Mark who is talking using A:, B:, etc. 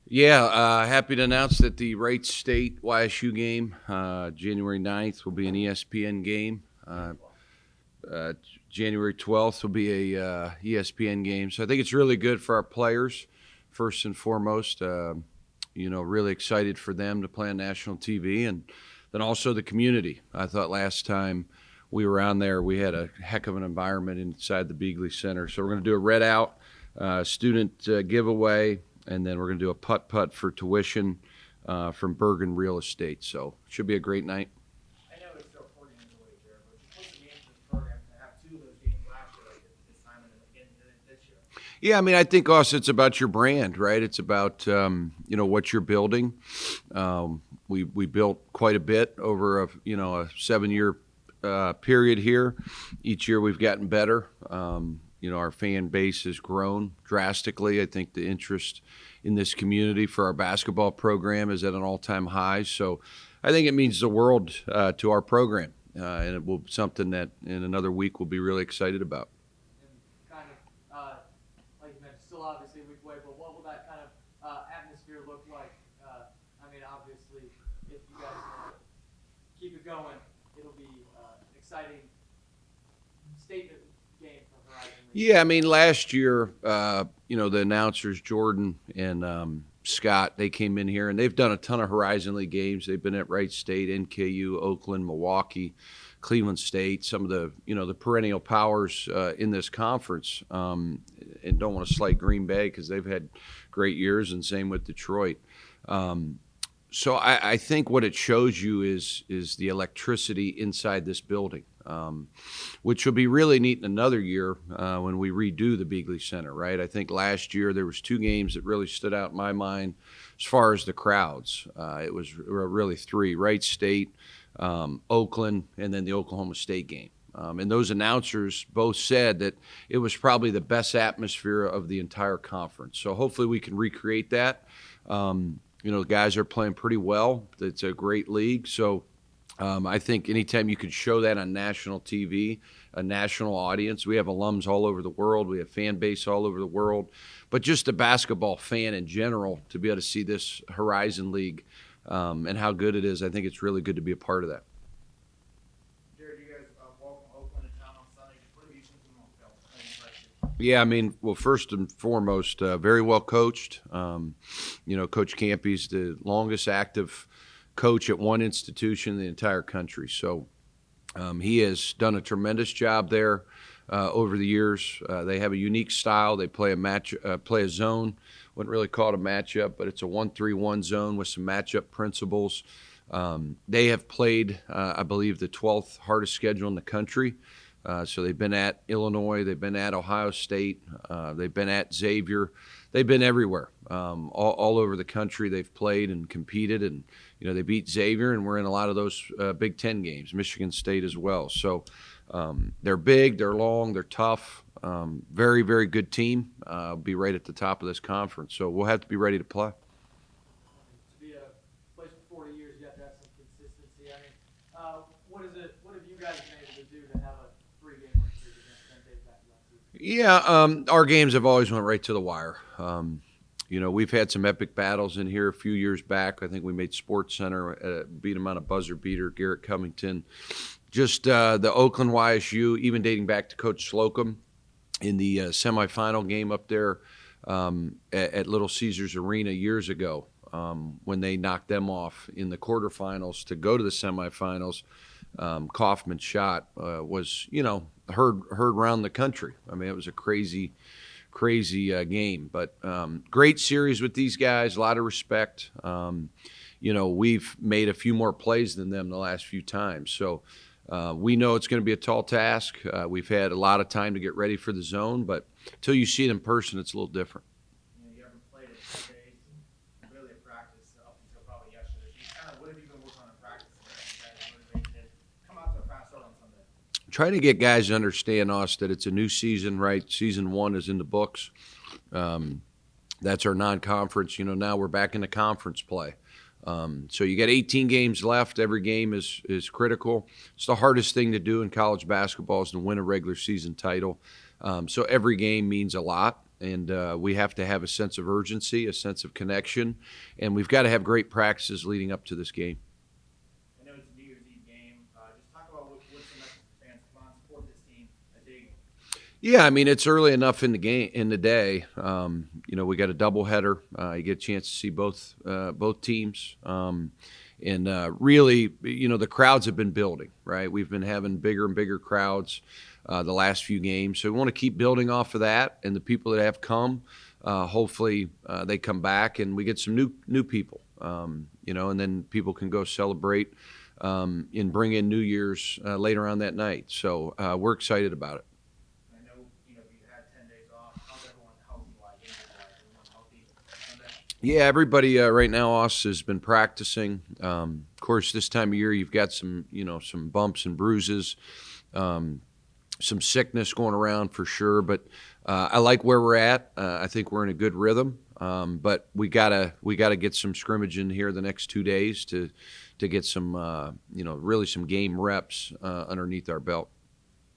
A: Yeah, happy to announce that the Wright State YSU game, January 9th, will be an ESPN game. Uh, January 12th will be a ESPN game. So I think it's really good for our players, first and foremost. Really excited for them to play on national TV, and then also the community. I thought last time we were on there, we had a heck of an environment inside the Beagley Center. So we're going to do a red out student giveaway, and then we're going to do a putt-putt for tuition from Bergen Real Estate. So it should be a great night.
B: I know it's still 4 games away, Jared, but you put the games in the program to have two of those games last year, like this time and then again this year.
A: Yeah, I mean, I think also it's about your brand, right? It's about what you're building. We built quite a bit over a 7-year period here. Each year we've gotten better. Our fan base has grown drastically. I think the interest in this community for our basketball program is at an all-time high. So I think it means the world to our program, and it will be something that in another week we'll be really excited about.
B: And kind of, like you mentioned, still obviously a week away, but what will that kind of atmosphere look like? Obviously, if you guys keep it going, it'll be an exciting statement game for Horizon League.
A: Yeah, I mean, last year, the announcers, Jordan and Scott, they came in here and they've done a ton of Horizon League games. They've been at Wright State, NKU, Oakland, Milwaukee, Cleveland State, some of the perennial powers in this conference. And don't want to slight Green Bay because they've had great years, and same with Detroit. So I think what it shows you is the electricity inside this building, which will be really neat in another year when we redo the Beagley Center, right? I think last year there was 2 games that really stood out in my mind as far as the crowds. It was really 3: Wright State, Oakland, and then the Oklahoma State game. And those announcers both said that it was probably the best atmosphere of the entire conference. So hopefully we can recreate that. The guys are playing pretty well. It's a great league. So I think anytime you could show that on national TV, a national audience, we have alums all over the world. We have fan base all over the world. But just a basketball fan in general, to be able to see this Horizon League and how good it is, I think it's really good to be a part of that.
B: Jared, you guys welcome Oakland to town on Sunday. What have you seen from them?
A: Yeah, I mean, well, first and foremost, very well coached. Coach Campy's the longest active coach at one institution in the entire country. So he has done a tremendous job there over the years. They have a unique style. They play a zone. Wouldn't really call it a matchup, but it's a 1-3-1 zone with some matchup principles. They have played, I believe, the 12th hardest schedule in the country. So they've been at Illinois, they've been at Ohio State, they've been at Xavier, they've been everywhere, all over the country. They've played and competed, and they beat Xavier, and we're in a lot of those Big Ten games, Michigan State as well. So they're big, they're long, they're tough, very, very good team. Be right at the top of this conference, so we'll have to be ready to play.
B: To be a place for 40 years, you have to have some consistency. What have you guys been able to do to have a 3-game win streak against Penn State back last season?
A: Yeah, our games have always went right to the wire. We've had some epic battles in here a few years back. I think we made Sports Center, beat them on a buzzer beater, Garrett Covington. Just the Oakland YSU, even dating back to Coach Slocum in the semifinal game up there at Little Caesars Arena years ago when they knocked them off in the quarterfinals to go to the semifinals. Kaufman's shot was, heard around the country. I mean, it was a crazy game. But great series with these guys, a lot of respect. We've made a few more plays than them the last few times. So we know it's going to be a tall task. We've had a lot of time to get ready for the zone, but until you see it in person, it's a little different.
B: You haven't played it 10 days and really at practice up until probably yesterday. What have you been working on in practice to get you guys motivated to come out to a fast start on Sunday?
A: Trying to get guys to understand us that it's a new season, right? Season 1 is in the books. That's our non-conference. Now we're back into conference play. So you got 18 games left. Every game is critical. It's the hardest thing to do in college basketball is to win a regular season title. So every game means a lot. And we have to have a sense of urgency, a sense of connection, and we've got to have great practices leading up to this game.
C: I know it's a New Year's Eve game. Just talk about what's the message for fans. Come on, support this team. A big.
A: Yeah, I mean, it's early enough in the game, in the day. We got a doubleheader. You get a chance to see both teams. And really, the crowds have been building, right? We've been having bigger and bigger crowds the last few games. So we want to keep building off of that. And the people that have come, hopefully they come back and we get some new people, and then people can go celebrate and bring in New Year's later on that night. So we're excited about it.
C: I know you had 10 days off. How's everyone healthy-wise? Everyone healthy Sunday?
A: Yeah, everybody right now, Os, has been practicing. Of course, this time of year, you've got some bumps and bruises, some sickness going around for sure. But I like where we're at. I think we're in a good rhythm. But we gotta get some scrimmage in here the next 2 days to get some really some game reps underneath our belt.